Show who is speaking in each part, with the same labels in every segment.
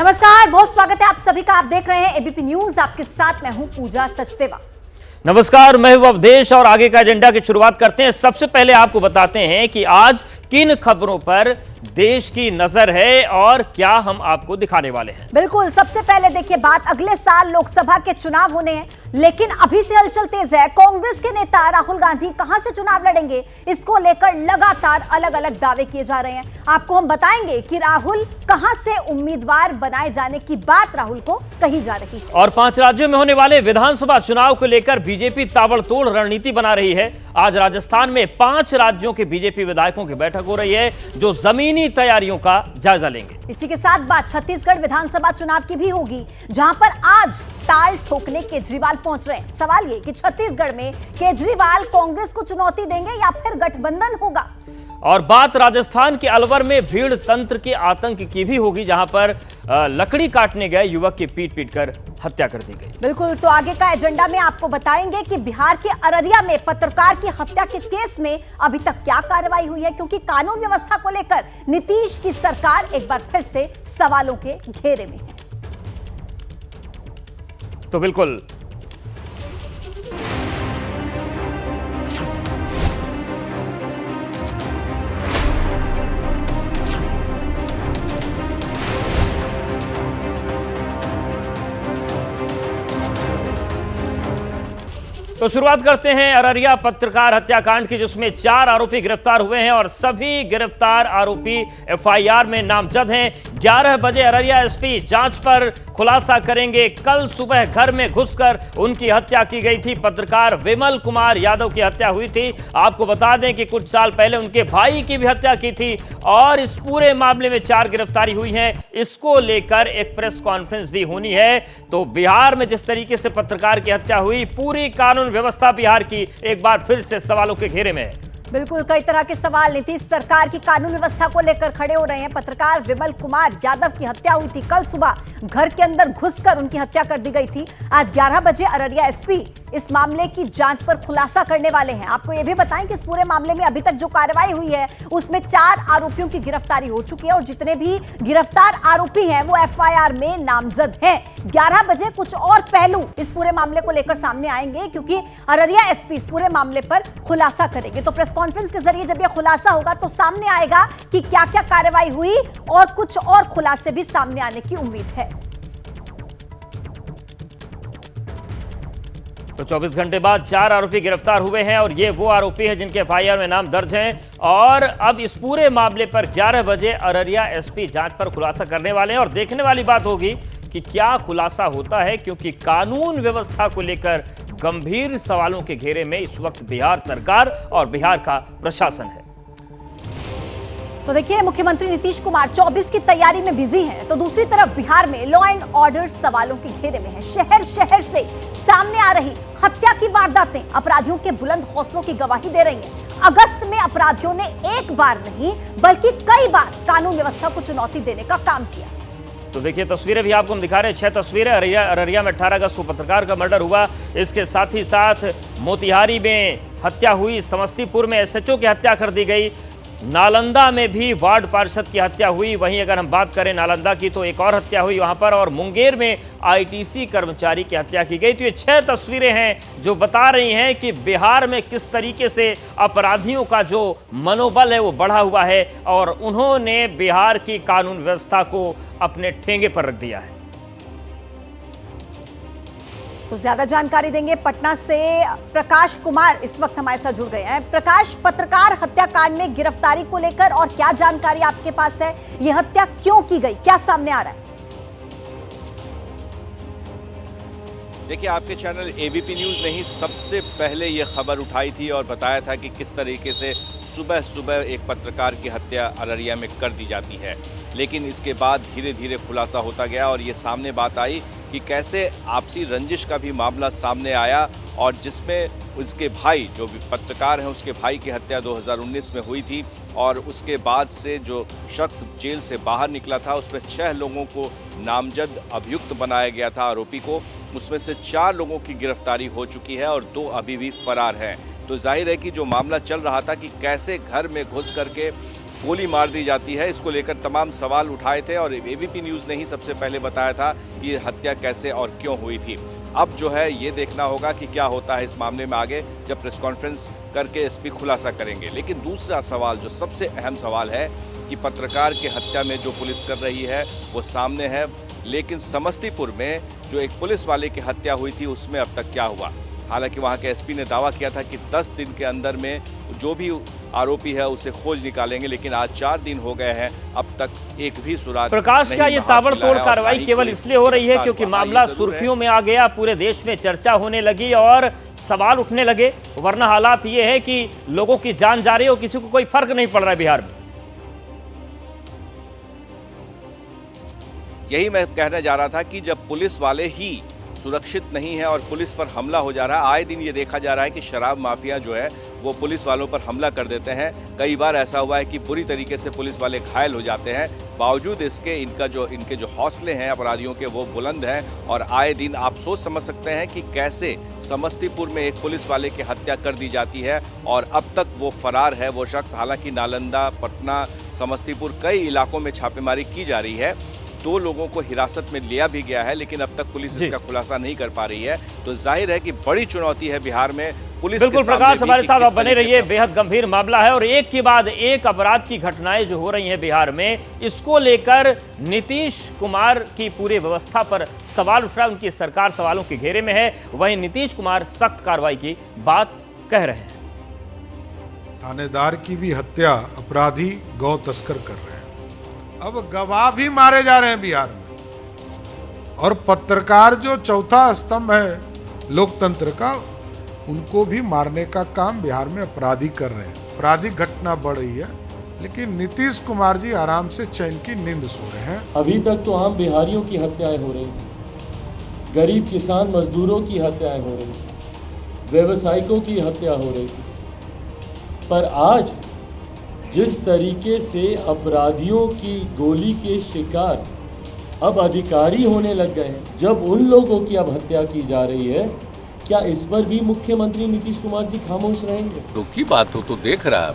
Speaker 1: नमस्कार, बहुत स्वागत है आप सभी का। आप देख रहे हैं एबीपी न्यूज। आपके साथ मैं हूं पूजा सचदेवा।
Speaker 2: नमस्कार, मैं हूं अवधेश और आगे का एजेंडा की शुरुआत करते हैं। सबसे पहले आपको बताते हैं कि आज किन खबरों पर देश की नजर है और क्या हम आपको दिखाने वाले हैं।
Speaker 1: बिल्कुल, सबसे पहले देखिए बात, अगले साल लोकसभा के चुनाव होने हैं, लेकिन अभी से हलचल तेज है। कांग्रेस के नेता राहुल गांधी कहां से चुनाव लड़ेंगे, इसको लेकर लगातार अलग अलग दावे किए जा रहे हैं। आपको हम बताएंगे कि राहुल कहां से उम्मीदवार बनाए जाने की बात राहुल को कही जा रही है।
Speaker 2: और 5 राज्यों में होने वाले विधानसभा चुनाव को लेकर बीजेपी ताबड़तोड़ रणनीति बना रही है। आज राजस्थान में 5 राज्यों के बीजेपी विधायकों की बैठक हो रही है, जो जमीनी तैयारियों का जायजा लेंगे।
Speaker 1: इसी के साथ बात छत्तीसगढ़ विधानसभा चुनाव की भी होगी, जहां पर आज ताल ठोकने केजरीवाल पहुंच रहे हैं। सवाल ये कि छत्तीसगढ़ में केजरीवाल कांग्रेस को चुनौती देंगे या फिर गठबंधन होगा।
Speaker 2: और बात राजस्थान के अलवर में भीड़ तंत्र के आतंक की भी होगी, जहां पर लकड़ी काटने गए युवक की पीट कर हत्या कर दी गई।
Speaker 1: बिल्कुल, तो आगे का एजेंडा में आपको बताएंगे कि बिहार के अररिया में पत्रकार की हत्या के केस में अभी तक क्या कार्रवाई हुई है, क्योंकि कानून व्यवस्था को लेकर नीतीश की सरकार एक बार फिर से सवालों के घेरे में है।
Speaker 2: तो बिल्कुल तो शुरुआत करते हैं अररिया पत्रकार हत्याकांड की, जिसमें 4 आरोपी गिरफ्तार हुए हैं और सभी गिरफ्तार आरोपी एफआईआर में नामजद हैं। 11 बजे अररिया एसपी जांच पर खुलासा करेंगे। कल सुबह घर में घुसकर उनकी हत्या की गई थी। पत्रकार विमल कुमार यादव की हत्या हुई थी। आपको बता दें कि कुछ साल पहले उनके भाई की भी हत्या की थी और इस पूरे मामले में 4 गिरफ्तारी हुई हैं। इसको लेकर एक प्रेस कॉन्फ्रेंस भी होनी है। तो बिहार में जिस तरीके से पत्रकार की हत्या हुई, पूरी कानून व्यवस्था बिहार की एक बार फिर से सवालों के घेरे में है।
Speaker 1: बिल्कुल, कई तरह के सवाल नीतीश सरकार की कानून व्यवस्था को लेकर खड़े हो रहे हैं। पत्रकार विमल कुमार यादव की हत्या हुई थी। कल सुबह घर के अंदर घुसकर उनकी हत्या कर दी गई थी। आज 11 बजे अररिया एसपी इस मामले की जांच पर खुलासा करने वाले हैं। आपको यह भी बताएं कि इस पूरे मामले में अभी तक जो कार्रवाई हुई है, उसमें 4 आरोपियों की गिरफ्तारी हो चुकी है और जितने भी गिरफ्तार आरोपी हैं वो एफआईआर में नामजद हैं। 11 बजे कुछ और पहलू इस पूरे मामले को लेकर सामने आएंगे, क्योंकि अररिया एसपी इस पूरे मामले पर खुलासा करेंगे। तो प्रेस कॉन्फ्रेंस के जरिए जब यह खुलासा होगा तो सामने आएगा कि क्या क्या कार्रवाई हुई और कुछ और खुलासे भी सामने आने की उम्मीद है।
Speaker 2: तो 24 घंटे बाद 4 आरोपी गिरफ्तार हुए हैं और ये वो आरोपी हैं जिनके एफआईआर में नाम दर्ज हैं। और अब इस पूरे मामले पर 11 बजे अररिया एसपी जांच पर खुलासा करने वाले हैं और देखने वाली बात होगी कि क्या खुलासा होता है, क्योंकि कानून व्यवस्था को लेकर गंभीर सवालों के घेरे में इस वक्त बिहार सरकार और बिहार का प्रशासन है।
Speaker 1: तो देखिए, मुख्यमंत्री नीतीश कुमार 24 की तैयारी में बिजी हैं, तो दूसरी तरफ बिहार में लॉ एंड ऑर्डर सवालों के घेरे में है। शहर शहर से सामने आ रही हत्या की वारदातें अपराधियों के बुलंद हौसलों की गवाही दे रही हैं। अगस्त में अपराधियों ने एक बार नहीं बल्कि कई बार कानून व्यवस्था को चुनौती देने का काम किया।
Speaker 2: तो देखिए, तस्वीरें भी आपको हम दिखा रहे हैं। 6 तस्वीरें। अररिया में 18 अगस्त को पत्रकार का मर्डर हुआ। इसके साथ ही साथ मोतिहारी में हत्या हुई, समस्तीपुर में एसएचओ की हत्या कर दी गई, नालंदा में भी वार्ड पार्षद की हत्या हुई। वहीं अगर हम बात करें नालंदा की तो एक और हत्या हुई वहां पर, और मुंगेर में आईटीसी कर्मचारी की हत्या की गई। तो ये 6 तस्वीरें हैं जो बता रही हैं कि बिहार में किस तरीके से अपराधियों का जो मनोबल है वो बढ़ा हुआ है और उन्होंने बिहार की कानून व्यवस्था को अपने ठेंगे पर रख दिया है।
Speaker 1: तो ज्यादा जानकारी देंगे पटना से प्रकाश कुमार इस वक्त हमारे साथ जुड़ गए हैं। प्रकाश, पत्रकार हत्याकांड में गिरफ्तारी को लेकर और क्या जानकारी आपके पास है? यह हत्या क्यों की गई, क्या सामने आ रहा है?
Speaker 3: देखिए, आपके चैनल एबीपी न्यूज़ ने ही सबसे पहले ये खबर उठाई थी और बताया था कि किस तरीके से सुबह सुबह एक पत्रकार की हत्या अररिया में कर दी जाती है। लेकिन इसके बाद धीरे धीरे खुलासा होता गया और ये सामने बात आई कि कैसे आपसी रंजिश का भी मामला सामने आया और जिसमें उसके भाई, जो भी पत्रकार हैं, उसके भाई की हत्या 2019 में हुई थी और उसके बाद से जो शख्स जेल से बाहर निकला था उसमें 6 लोगों को नामजद अभियुक्त बनाया गया था, आरोपी को। उसमें से 4 लोगों की गिरफ्तारी हो चुकी है और 2 अभी भी फरार हैं। तो जाहिर है कि जो मामला चल रहा था कि कैसे घर में घुस करके गोली मार दी जाती है। इसको लेकर तमाम सवाल उठाए थे और एबीपी न्यूज़ ने ही सबसे पहले बताया था कि ये हत्या कैसे और क्यों हुई थी। अब जो है ये देखना होगा कि क्या होता है इस मामले में आगे, जब प्रेस कॉन्फ्रेंस करके एसपी खुलासा करेंगे। लेकिन दूसरा सवाल, जो सबसे अहम सवाल है कि पत्रकार की हत्या में जो पुलिस कर रही है वो सामने है, लेकिन समस्तीपुर में जो एक पुलिस वाले की हत्या हुई थी उसमें अब तक क्या हुआ। हालांकि वहां के एसपी ने दावा किया था कि 10 दिन के अंदर में जो भी आरोपी है उसे खोज निकालेंगे, लेकिन आज 4 दिन हो गए हैं, अब तक एक भी सुराग
Speaker 2: प्रकाश, क्या ये ताबड़तोड़ कार्रवाई केवल इसलिए हो रही है क्योंकि मामला सुर्खियों में आ गया, पूरे देश में चर्चा होने लगी और सवाल उठने लगे? वरना हालात ये है कि लोगों की जान जा रही है और किसी को कोई फर्क नहीं पड़ रहा है बिहार में।
Speaker 3: यही मैं कहने जा रहा था कि जब पुलिस वाले ही सुरक्षित नहीं है और पुलिस पर हमला हो जा रहा है, आए दिन ये देखा जा रहा है कि शराब माफिया जो है वो पुलिस वालों पर हमला कर देते हैं। कई बार ऐसा हुआ है कि बुरी तरीके से पुलिस वाले घायल हो जाते हैं। बावजूद इसके इनके जो हौसले हैं अपराधियों के वो बुलंद हैं और आए दिन आप सोच समझ सकते हैं कि कैसे समस्तीपुर में एक पुलिस वाले की हत्या कर दी जाती है और अब तक वो फरार है वो शख्स। हालांकि नालंदा, पटना, समस्तीपुर कई इलाकों में छापेमारी की जा रही है। 2 लोगों को हिरासत में लिया भी गया है, लेकिन अब तक पुलिस इसका खुलासा नहीं कर पा रही है। तो जाहिर है कि बड़ी चुनौती है बिहार में पुलिस।
Speaker 2: बिल्कुल प्रकाश, हमारे साथ आप बने रहिए। बेहद गंभीर मामला है और एक के बाद एक अपराध की घटनाएं जो हो रही हैं बिहार में, इसको लेकर नीतीश कुमार की पूरी व्यवस्था पर सवाल उठ रहा है। उनकी सरकार सवालों के घेरे में है। वहीं नीतीश कुमार सख्त कार्रवाई की बात कह रहे हैं।
Speaker 4: थानेदार की भी हत्या अपराधी गौ तस्कर कर रहे हैं। अब गवाह भी मारे जा रहे हैं बिहार में, और पत्रकार जो चौथा स्तंभ है लोकतंत्र का, उनको भी मारने का काम बिहार में अपराधी कर रहे हैं। आपराधिक घटना बढ़ रही है, लेकिन नीतीश कुमार जी आराम से चैन की नींद सो रहे हैं।
Speaker 5: अभी तक तो आम बिहारियों की हत्याएं हो रही थी, गरीब किसान मजदूरों की हत्याएं हो रही थी, व्यवसायिकों की हत्या हो रही थी, पर आज जिस तरीके से अपराधियों की गोली के शिकार अब अधिकारी होने लग गए हैं, जब उन लोगों की अब हत्या की जा रही है, क्या इस पर भी मुख्यमंत्री नीतीश कुमार जी खामोश रहेंगे?
Speaker 6: दुख की बात हो तो देख रहा है,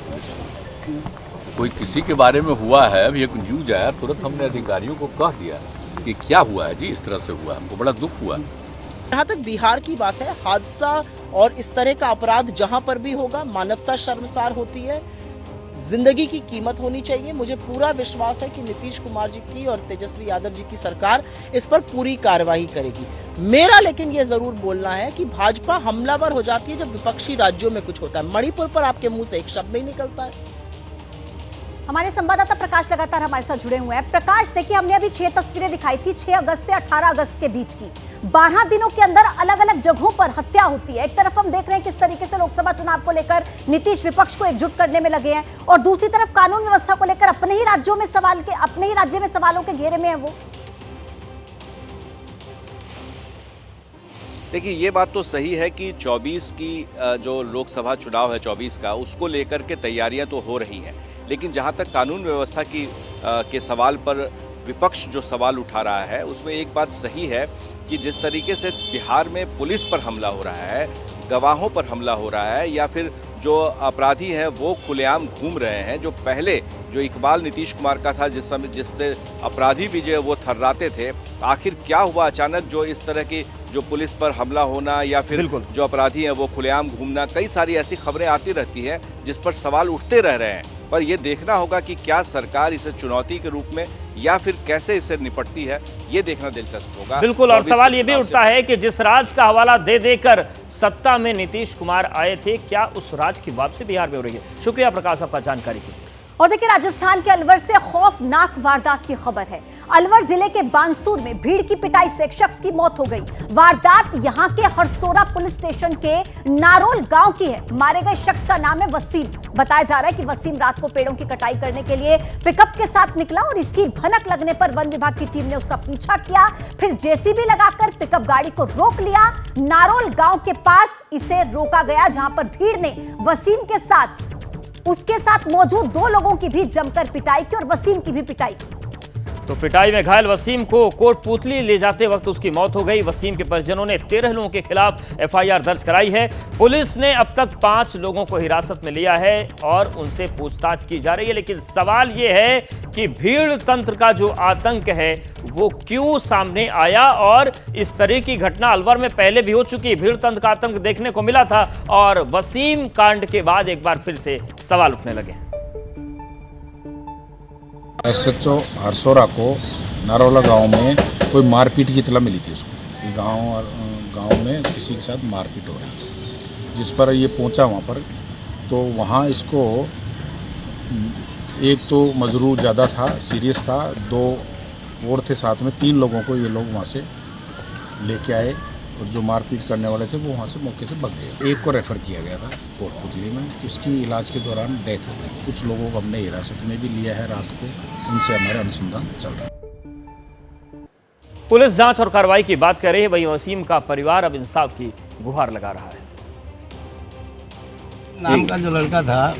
Speaker 6: कोई किसी के बारे में हुआ है, अभी एक न्यूज आया, तुरंत हमने अधिकारियों को कह दिया कि क्या हुआ है जी, इस तरह से हुआ, हमको बड़ा दुख हुआ।
Speaker 7: जहाँ तक बिहार की बात है, हादसा और इस तरह का अपराध जहाँ पर भी होगा, मानवता शर्मसार होती है, जिंदगी की कीमत होनी चाहिए। मुझे पूरा विश्वास है कि नीतीश कुमार जी की और तेजस्वी यादव जी की सरकार इस पर पूरी कार्रवाई करेगी। मेरा लेकिन ये जरूर बोलना है कि भाजपा हमलावर हो जाती है जब विपक्षी राज्यों में कुछ होता है। मणिपुर पर आपके मुंह से एक शब्द नहीं निकलता है।
Speaker 1: हमारे संवाददाता प्रकाश लगातार हमारे साथ जुड़े हुए हैं। प्रकाश, देखिए, हमने अभी 6 तस्वीरें दिखाई थी 6 अगस्त से 18 अगस्त के बीच की। 12 दिनों के अंदर अलग अलग जगहों पर हत्या होती है। एक तरफ हम देख रहे हैं किस तरीके से लोकसभा चुनाव को लेकर नीतीश विपक्ष को एकजुट करने में लगे हैं, और दूसरी तरफ कानून व्यवस्था को लेकर अपने ही राज्य में सवालों के घेरे में है वो।
Speaker 3: देखिए, ये बात तो सही है कि 24 की जो लोकसभा चुनाव है 24 का, उसको लेकर के तैयारियां तो हो रही हैं, लेकिन जहां तक कानून व्यवस्था की के सवाल पर विपक्ष जो सवाल उठा रहा है, उसमें एक बात सही है कि जिस तरीके से बिहार में पुलिस पर हमला हो रहा है, गवाहों पर हमला हो रहा है, या फिर जो अपराधी हैं वो खुलेआम घूम रहे हैं। जो पहले जो इकबाल नीतीश कुमार का था, जिससे अपराधी भी जो है वो थर्राते थे, आखिर क्या हुआ अचानक जो इस तरह की जो पुलिस पर हमला होना या फिर जो अपराधी हैं वो खुलेआम घूमना, कई सारी ऐसी खबरें आती रहती हैं जिस पर सवाल उठते रह रहे हैं। पर यह देखना होगा कि क्या सरकार इसे चुनौती के रूप में या फिर कैसे इससे निपटती है, ये देखना दिलचस्प होगा।
Speaker 2: बिल्कुल, और सवाल ये भी उठता है कि जिस राज का हवाला दे देकर सत्ता में नीतीश कुमार आए थे, क्या उस राज की वापसी बिहार में हो रही है? शुक्रिया प्रकाश आपका जानकारी की।
Speaker 1: और देखिए, राजस्थान के अलवर से खौफनाक वारदात की खबर है। अलवर जिले के बानसूर में भीड़ की पिटाई से एक शख्स की मौत हो गई। वारदात यहां के हरसोरा पुलिस स्टेशन के नारोल गांव की है। मारे गए शख्स का नाम है वसीम। बताया जा रहा है कि वसीम रात को पेड़ों की कटाई करने के लिए पिकअप के साथ निकला और इसकी भनक लगने पर वन विभाग की टीम ने उसका पीछा किया, फिर जेसीबी लगाकर पिकअप गाड़ी को रोक लिया। नारोल गांव के पास इसे रोका गया, जहां पर भीड़ ने वसीम के साथ उसके साथ मौजूद 2 लोगों की भी जमकर पिटाई की और वसीम की भी पिटाई की।
Speaker 2: तो पिटाई में घायल वसीम को कोटपूतली ले जाते वक्त उसकी मौत हो गई। वसीम के परिजनों ने 13 लोगों के खिलाफ एफआईआर दर्ज कराई है। पुलिस ने अब तक 5 लोगों को हिरासत में लिया है और उनसे पूछताछ की जा रही है। लेकिन सवाल यह है कि भीड़ तंत्र का जो आतंक है वो क्यों सामने आया, और इस तरह की घटना अलवर में पहले भी हो चुकी। भीड़ तंत्र का आतंक देखने को मिला था और वसीम कांड के बाद एक बार फिर से सवाल उठने लगे।
Speaker 8: SHO हरसोरा को नारोला गांव में कोई मारपीट की इतला मिली थी उसको, गांव में किसी के साथ मारपीट हो रही थी, जिस पर ये पहुंचा वहां पर। तो वहां इसको एक तो मजरूर ज़्यादा था, सीरियस था, 2 और थे साथ में, 3 लोगों को ये लोग वहां से लेके आए और जो मारपीट करने वाले थे वो वहाँ से मौके से भाग गए। एक को रेफ़र किया गया था कोटपुतली में, उसकी इलाज के दौरान डेथ हो गई। कुछ लोगों को हमने हिरासत में भी लिया है रात को, उनसे हमारा अनुसंधान चल रहा है।
Speaker 2: पुलिस जांच और कार्रवाई की बात कर रही है, वहीं वसीम का परिवार अब इंसाफ की गुहार लगा रहा है।
Speaker 9: नाम का जो लड़का था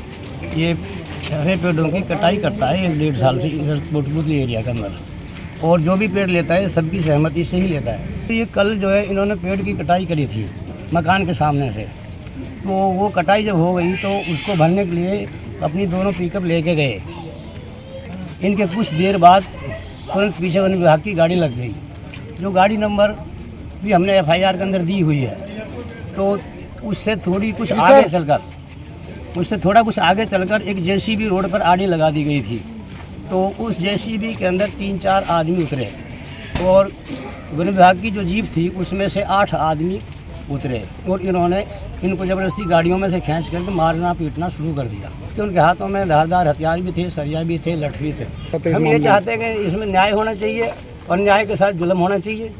Speaker 9: ये हरे पेड़ों की कटाई करता है 1-1.5 साल से इधर कोटपुतली एरिया के अंदर, और जो भी पेड़ लेता है सबकी सहमति से ही लेता है। तो ये कल जो है इन्होंने पेड़ की कटाई करी थी मकान के सामने से, तो वो कटाई जब हो गई तो उसको भरने के लिए अपनी दोनों पिकअप लेके गए। इनके कुछ देर बाद तुरंत पीछे वन विभाग की गाड़ी लग गई, जो गाड़ी नंबर भी हमने FIR के अंदर दी हुई है। तो उससे थोड़ा कुछ आगे चलकर एक JCB रोड पर आड़ी लगा दी गई थी। तो उस JCB के अंदर 3-4 आदमी उतरे और वन विभाग की जो जीप थी उसमें से 8 आदमी उतरे और इन्होंने इनको ज़बरदस्ती गाड़ियों में से खींच करके मारना पीटना शुरू कर दिया कि उनके हाथों में धारदार हथियार भी थे, सरिया भी थे, लठ भी थे। हम ये चाहते हैं कि इसमें न्याय होना चाहिए और न्याय के साथ जुल्म होना चाहिए,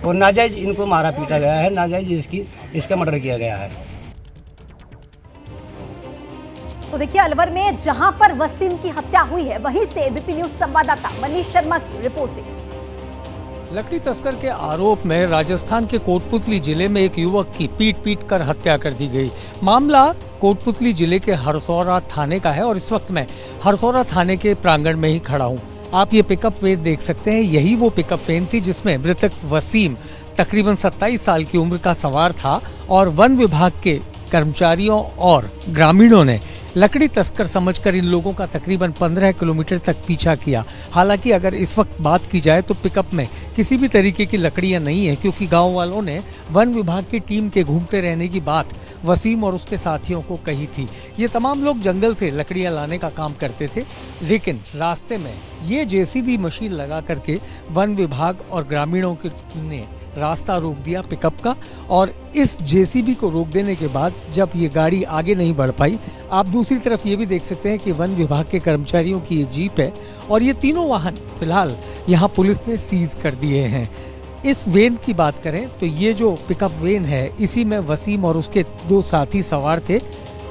Speaker 9: और नाजायज़ इनको मारा पीटा गया है, नाजायज़ इसका मर्डर किया गया है।
Speaker 1: तो देखिए, अलवर में जहां पर वसीम की हत्या हुई है वहीं से एबीपी न्यूज संवाददाता मनीष शर्मा की रिपोर्ट देखिए।
Speaker 10: लकड़ी तस्कर के आरोप में राजस्थान के कोटपुतली जिले में एक युवक की पीट कर हत्या कर दी गई। मामला कोटपुतली जिले के हरसौरा थाने का है और इस वक्त मैं हरसौरा थाने के प्रांगण में ही खड़ा हूँ। आप ये पिकअप वैन देख सकते हैं, यही वो पिकअप वैन थी जिसमें मृतक वसीम तकरीबन 27 साल की उम्र का सवार था, और वन विभाग के कर्मचारियों और ग्रामीणों ने लकड़ी तस्कर समझकर इन लोगों का तकरीबन 15 किलोमीटर तक पीछा किया। हालांकि अगर इस वक्त बात की जाए तो पिकअप में किसी भी तरीके की लकड़ियां नहीं है, क्योंकि गांव वालों ने वन विभाग की टीम के घूमते रहने की बात वसीम और उसके साथियों को कही थी। ये तमाम लोग जंगल से लकड़ियां लाने का काम करते थे, लेकिन रास्ते में ये JCB मशीन लगा करके वन विभाग और ग्रामीणों ने रास्ता रोक दिया पिकअप का, और इस JCB को रोक देने के बाद जब ये गाड़ी आगे नहीं बढ़ पाई, आप दूसरी तरफ ये भी देख सकते हैं कि वन विभाग के कर्मचारियों की ये जीप है और ये तीनों वाहन फिलहाल यहाँ पुलिस ने सीज कर दिए हैं। इस वेन की बात करें तो ये जो पिकअप वेन है इसी में वसीम और उसके 2 साथी सवार थे।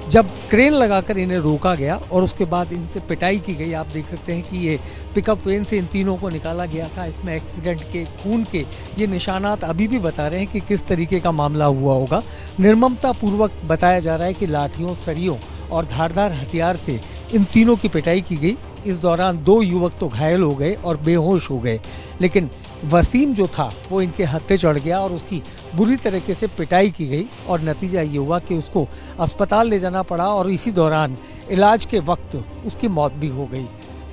Speaker 10: जब क्रेन लगाकर इन्हें रोका गया और उसके बाद इनसे पिटाई की गई, आप देख सकते हैं कि ये पिकअप वैन से इन तीनों को निकाला गया था। इसमें एक्सीडेंट के, खून के ये निशानात अभी भी बता रहे हैं कि किस तरीके का मामला हुआ होगा। निर्ममता पूर्वक बताया जा रहा है कि लाठियों, सरियों और धारदार हथियार से इन तीनों की पिटाई की गई। इस दौरान 2 युवक तो घायल हो गए और बेहोश हो गए, लेकिन वसीम जो था वो इनके हत्थे चढ़ गया और उसकी बुरी तरीके से पिटाई की गई, और नतीजा ये हुआ कि उसको अस्पताल ले जाना पड़ा और इसी दौरान इलाज के वक्त उसकी मौत भी हो गई।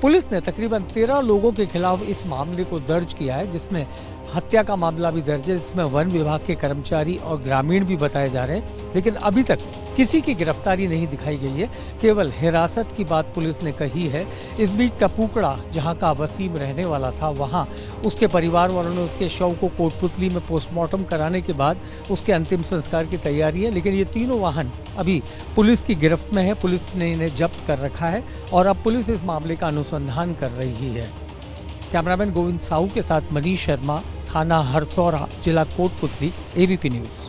Speaker 10: पुलिस ने तकरीबन 13 लोगों के खिलाफ इस मामले को दर्ज किया है, जिसमें हत्या का मामला भी दर्ज है, जिसमें वन विभाग के कर्मचारी और ग्रामीण भी बताए जा रहे हैं, लेकिन अभी तक किसी की गिरफ्तारी नहीं दिखाई गई है। केवल हिरासत की बात पुलिस ने कही है। इस बीच टपुकड़ा, जहां का वसीम रहने वाला था, वहां उसके परिवार वालों ने उसके शव को कोटपुतली में पोस्टमार्टम कराने के बाद उसके अंतिम संस्कार की तैयारी है, लेकिन ये तीनों वाहन अभी पुलिस की गिरफ्त में है। पुलिस ने इन्हें जब्त कर रखा है और अब पुलिस इस मामले का अनुसंधान कर रही है। कैमरामैन गोविंद साहू के साथ मनीष शर्मा, थाना हरसौरा, जिला कोटपुतली, एबीपी न्यूज।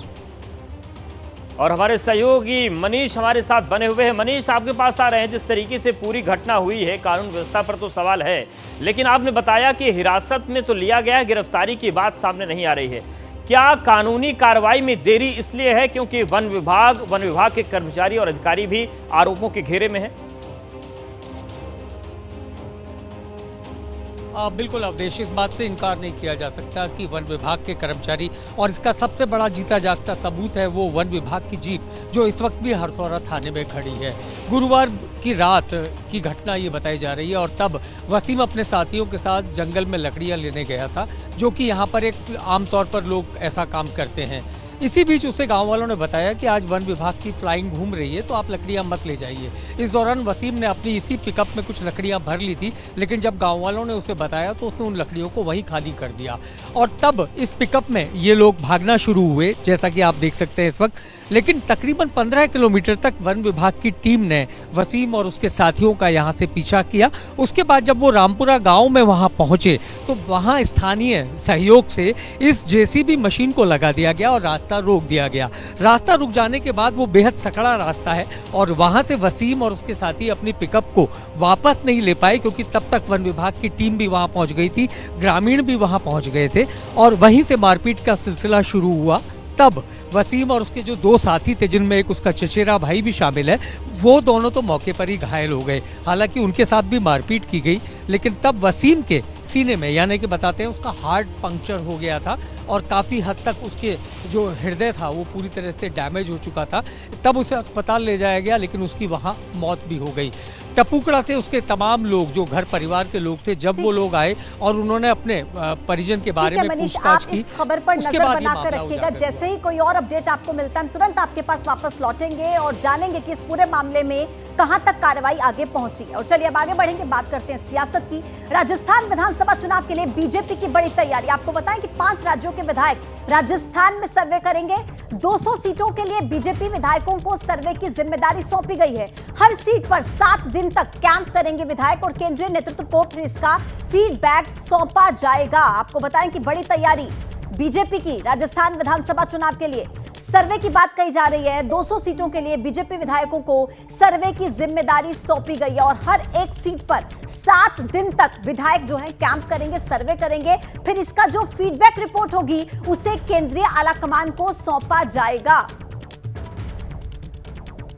Speaker 2: और हमारे सहयोगी मनीष हमारे साथ बने हुए हैं। मनीष, आपके पास आ रहे हैं। जिस तरीके से पूरी घटना हुई है, कानून व्यवस्था पर तो सवाल है, लेकिन आपने बताया कि हिरासत में तो लिया गया है, गिरफ्तारी की बात सामने नहीं आ रही है। क्या कानूनी कार्रवाई में देरी इसलिए है क्योंकि वन विभाग के कर्मचारी और अधिकारी भी आरोपों के घेरे में है?
Speaker 10: बिल्कुल अवधेश, इस बात से इनकार नहीं किया जा सकता कि वन विभाग के कर्मचारी, और इसका सबसे बड़ा जीता जागता सबूत है वो वन विभाग की जीप जो इस वक्त भी हरसौरा थाने में खड़ी है। गुरुवार की रात की घटना ये बताई जा रही है और तब वसीम अपने साथियों के साथ जंगल में लकड़ियां लेने गया था, जो कि यहाँ पर एक आमतौर पर लोग ऐसा काम करते हैं। इसी बीच उसे गांव वालों ने बताया कि आज वन विभाग की फ्लाइंग घूम रही है, तो आप लकड़ियां मत ले जाइए। इस दौरान वसीम ने अपनी इसी पिकअप में कुछ लकड़ियां भर ली थी, लेकिन जब गांव वालों ने उसे बताया तो उसने उन लकड़ियों को वहीं खाली कर दिया और तब इस पिकअप में ये लोग भागना शुरू हुए, जैसा कि आप देख सकते हैं इस वक्त। लेकिन तकरीबन 15 किलोमीटर तक वन विभाग की टीम ने वसीम और उसके साथियों का यहाँ से पीछा किया। उसके बाद जब वो रामपुरा गाँव में वहाँ पहुँचे तो वहाँ स्थानीय सहयोग से इस JCB मशीन को लगा दिया गया और रास्ता रोक दिया गया। रास्ता रुक जाने के बाद वो बेहद सकड़ा रास्ता है और वहां से वसीम और उसके साथी अपनी पिकअप को वापस नहीं ले पाए, क्योंकि तब तक वन विभाग की टीम भी वहां पहुंच गई थी, ग्रामीण भी वहां पहुंच गए थे और वहीं से मारपीट का सिलसिला शुरू हुआ। तब वसीम और उसके जो 2 साथी थे, जिनमें एक उसका चचेरा भाई भी शामिल है, वो दोनों तो मौके पर ही घायल हो गए। हालांकि उनके साथ भी मारपीट की गई, लेकिन तब वसीम के सीने में, यानी कि बताते हैं उसका हार्ट पंक्चर हो गया था और काफ़ी हद तक उसके जो हृदय था वो पूरी तरह से डैमेज हो चुका था। तब उसे अस्पताल ले जाया गया, लेकिन उसकी वहाँ मौत भी हो गई। टपुकड़ा से उसके तमाम लोग जो घर परिवार के लोग थे, जब वो लोग आए और उन्होंने अपने परिजन के बारे में पूछताछ की,
Speaker 1: इस खबर पर
Speaker 10: उसके
Speaker 1: नजर
Speaker 10: बाद ये
Speaker 1: बनाकर
Speaker 10: मामला
Speaker 1: रखिएगा।
Speaker 10: उजागर
Speaker 1: जैसे ही कोई और अपडेट आपको मिलता है, हम तुरंत आपके पास वापस लौटेंगे और जानेंगे कि इस पूरे मामले में कहां तक कार्रवाई आगे पहुंची। और चलिए अब आगे बढ़ेंगे, बात करते हैं सियासत की। राजस्थान विधानसभा चुनाव के लिए बीजेपी की बड़ी तैयारी। आपको बताएं कि 5 राज्यों के विधायक राजस्थान में सर्वे करेंगे। 200 सीटों के लिए बीजेपी विधायकों को सर्वे की जिम्मेदारी सौंपी गई है। हर सीट पर 7 दिन तक कैंप करेंगे विधायक और केंद्रीय नेतृत्व को फिर इसका फीडबैक सौंपा जाएगा। आपको बताएं कि बड़ी तैयारी बीजेपी की राजस्थान विधानसभा चुनाव के लिए सर्वे की बात कही जा रही है। 200 सीटों के लिए बीजेपी विधायकों को सर्वे की जिम्मेदारी सौंपी गई है और हर एक सीट पर 7 दिन तक विधायक जो है कैंप करेंगे, सर्वे करेंगे। फिर इसका जो फीडबैक रिपोर्ट होगी उसे केंद्रीय आलाकमान को सौंपा जाएगा।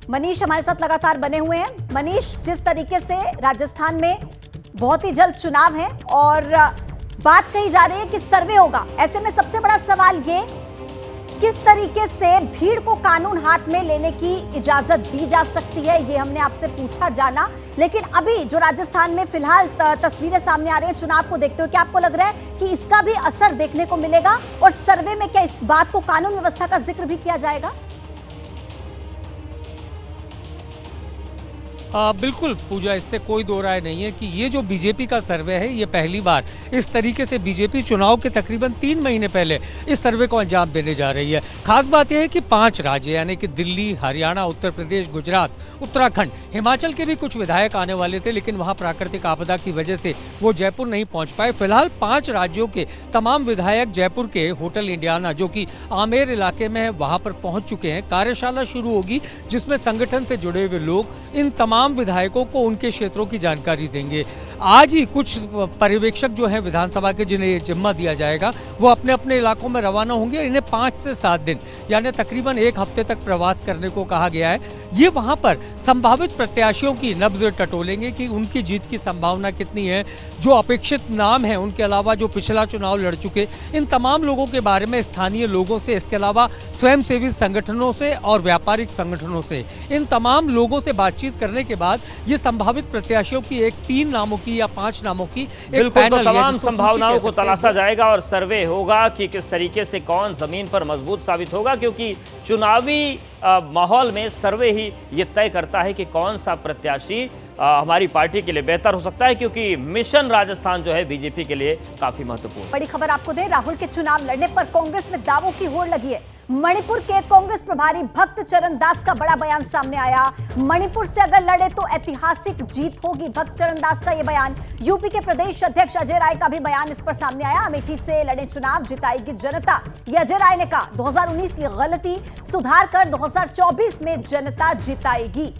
Speaker 1: मनीष हमारे साथ लगातार बने हुए हैं। मनीष, जिस तरीके से राजस्थान में बहुत ही जल्द चुनाव है और बात कही जा रही है कि सर्वे होगा, ऐसे में सबसे बड़ा सवाल ये, किस तरीके से भीड़ को कानून हाथ में लेने की इजाजत दी जा सकती है, ये हमने आपसे पूछा, जाना। लेकिन अभी जो राजस्थान में फिलहाल तस्वीरें सामने आ रही हैं चुनाव को देखते हुए, क्या आपको लग रहा है कि इसका भी असर देखने को मिलेगा और सर्वे में क्या इस बात को, कानून व्यवस्था का जिक्र भी किया जाएगा?
Speaker 10: बिल्कुल पूजा, इससे कोई दो राय नहीं है कि ये जो बीजेपी का सर्वे है, ये पहली बार इस तरीके से बीजेपी चुनाव के तकरीबन 3 महीने पहले इस सर्वे को अंजाम देने जा रही है। खास बात यह है कि 5 राज्य यानी कि दिल्ली, हरियाणा, उत्तर प्रदेश, गुजरात, उत्तराखंड, हिमाचल के भी कुछ विधायक आने वाले थे, लेकिन वहाँ प्राकृतिक आपदा की वजह से वो जयपुर नहीं पहुँच पाए। फिलहाल 5 राज्यों के तमाम विधायक जयपुर के होटल इंडियाना, जो कि आमेर इलाके में है, वहाँ पर पहुँच चुके हैं। कार्यशाला शुरू होगी जिसमें संगठन से जुड़े हुए लोग इन तमाम विधायकों को उनके क्षेत्रों की जानकारी देंगे। आज ही कुछ पर्यवेक्षक जो हैं विधानसभा के, जिन्हें ये जिम्मा दिया जाएगा, वो अपने अपने इलाकों में रवाना होंगे। इन्हें 5 से 7 दिन यानी तकरीबन 1 हफ्ते तक प्रवास करने को कहा गया है। ये वहां पर संभावित प्रत्याशियों की नब्ज टटोलेंगे कि उनकी जीत की संभावना कितनी है, जो अपेक्षित नाम है उनके अलावा जो पिछला चुनाव लड़ चुके, इन तमाम लोगों के बारे में स्थानीय लोगों से, इसके अलावा स्वयंसेवी संगठनों से और व्यापारिक संगठनों से, इन तमाम लोगों से बातचीत करने के बाद ये संभावित प्रत्याशियों की 3 नामों की या 5 नामों की एक पैनल,
Speaker 2: तो तमाम संभावनाओं को तलाशा जाएगा और सर्वे होगा कि किस तरीके से कौन जमीन पर मजबूत साबित होगा, क्योंकि चुनावी माहौल में सर्वे ही ये तय करता है कि कौन सा प्रत्याशी हमारी पार्टी के लिए बेहतर हो सकता है, क्योंकि मिशन राजस्थान जो है बीजेपी के लिए काफी महत्वपूर्ण।
Speaker 1: बड़ी खबर आपको दें, राहुल के चुनाव लड़ने पर कांग्रेस में दावों की होड़ लगी है। मणिपुर के कांग्रेस प्रभारी भक्त चरण दास का बड़ा बयान सामने आया। मणिपुर से अगर लड़े तो ऐतिहासिक जीत होगी, भक्त चरण दास का यह बयान। यूपी के प्रदेश अध्यक्ष अजय राय का भी बयान इस पर सामने आया। अमेठी से लड़े चुनाव जिताएगी जनता, ये अजय राय ने कहा। 2019 की गलती सुधार कर 2024 में जनता जिताएगी।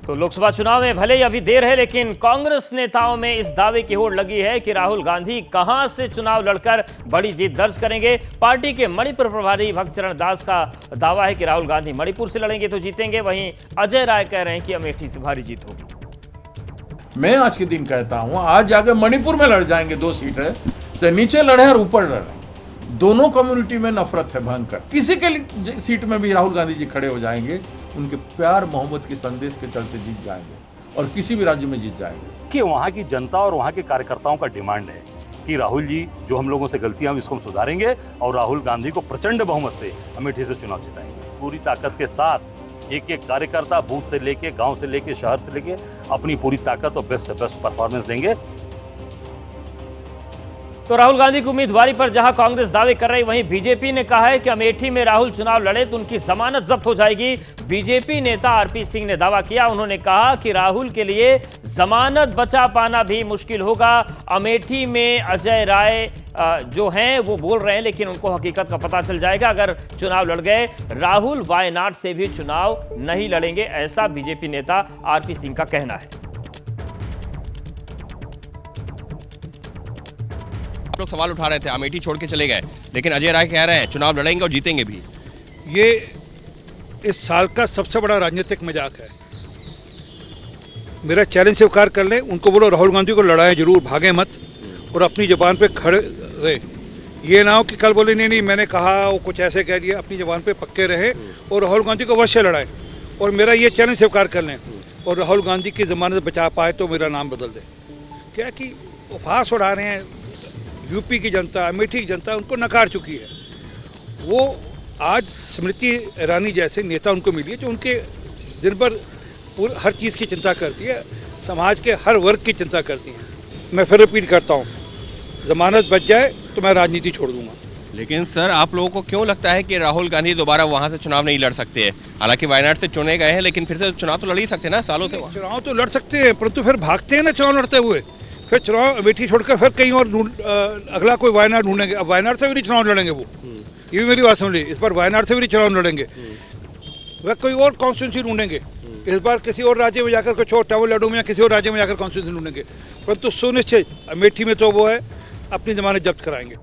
Speaker 2: तो लोकसभा चुनाव में भले ही अभी देर है, लेकिन कांग्रेस नेताओं में इस दावे की होड़ लगी है कि राहुल गांधी कहां से चुनाव लड़कर बड़ी जीत दर्ज करेंगे। पार्टी के मणिपुर प्रभारी भक्त चरण दास का दावा है कि राहुल गांधी मणिपुर से लड़ेंगे तो जीतेंगे, वहीं अजय राय कह रहे हैं कि अमेठी से भारी जीत होगी।
Speaker 11: मैं आज के दिन कहता हूँ, आज जाके मणिपुर में लड़ जाएंगे 2 सीटें, तो नीचे लड़े और ऊपर लड़े, दोनों कम्युनिटी में नफरत है भयंकर। किसी के सीट में भी राहुल गांधी जी खड़े हो जाएंगे, उनके प्यार मोहब्बत के संदेश के चलते जीत जाएंगे और किसी भी राज्य में जीत जाएंगे।
Speaker 12: कि वहाँ की जनता और वहाँ के कार्यकर्ताओं का डिमांड है कि राहुल जी जो हम लोगों से गलतियां इसको हम सुधारेंगे और राहुल गांधी को प्रचंड बहुमत से अमेठी से चुनाव जिताएंगे। पूरी ताकत के साथ एक एक कार्यकर्ता बूथ से लेके, गांव से लेके, शहर से लेके अपनी पूरी ताकत और बेस्ट से बेस्ट परफॉर्मेंस देंगे।
Speaker 2: तो राहुल गांधी की उम्मीदवारी पर जहां कांग्रेस दावे कर रही, वहीं बीजेपी ने कहा है कि अमेठी में राहुल चुनाव लड़े तो उनकी जमानत जब्त हो जाएगी। बीजेपी नेता आरपी सिंह ने दावा किया, उन्होंने कहा कि राहुल के लिए जमानत बचा पाना भी मुश्किल होगा। अमेठी में अजय राय जो हैं वो बोल रहे हैं, लेकिन उनको हकीकत का पता चल जाएगा अगर चुनाव लड़ गए। राहुल वायनाड से भी चुनाव नहीं लड़ेंगे, ऐसा बीजेपी नेता आरपी सिंह का कहना है।
Speaker 13: लोग सवाल उठा रहे थे, अमेठी छोड़ के चले गए, लेकिन अजय राय कह रहे हैं चुनाव लड़ेंगे और जीतेंगे भी।
Speaker 14: ये इस साल का सबसे बड़ा राजनीतिक मजाक है। मेरा चैलेंज स्वीकार कर लें, उनको बोलो राहुल गांधी को लड़ाएं जरूर, भागे मत और अपनी जबान पे खड़े रहे। ये ना हो कि कल बोले नहीं मैंने कहा, वो कुछ ऐसे कह दिया। अपनी जबान पे पक्के रहे और राहुल गांधी को अवश्य लड़ाएं। और मेरा ये चैलेंज स्वीकार कर लें और राहुल गांधी की जमानत बचा पाए तो मेरा नाम बदल दे। क्या कि उपहास उड़ा रहे हैं, यूपी की जनता, अमेठी की जनता उनको नकार चुकी है। वो आज स्मृति ईरानी जैसे नेता उनको मिली है जो उनके दिन भर हर चीज़ की चिंता करती है, समाज के हर वर्ग की चिंता करती है। मैं फिर रिपीट करता हूँ, जमानत बच जाए तो मैं राजनीति छोड़ दूंगा।
Speaker 13: लेकिन सर, आप लोगों को क्यों लगता है कि राहुल गांधी दोबारा वहां से चुनाव नहीं लड़ सकते हैं? हालांकि वायनाड से चुने गए हैं, लेकिन फिर से चुनाव तो लड़ ही सकते हैं ना, सालों से।
Speaker 14: चुनाव तो लड़ सकते हैं, परंतु फिर भागते हैं ना चुनाव लड़ते हुए। फिर चुनाव अमेठी छोड़कर फिर कहीं और अगला कोई वायनाड ढूंढेंगे। अब वायनाड से भी नहीं चुनाव लड़ेंगे वो, ये भी मेरी बात समझ लीजिए। इस बार वायनाड से भी नहीं चुनाव लड़ेंगे, वह कोई और कॉन्स्टिट्यूंसी ढूंढेंगे। इस बार किसी और राज्य में जाकर कुछ और तमिलनाडु में या किसी और राज्य में जाकर कॉन्स्टिट्यूंसी ढूंढेंगे, परंतु सुनिश्चित अमेठी में तो वो है अपनी जमानत जब्त कराएंगे।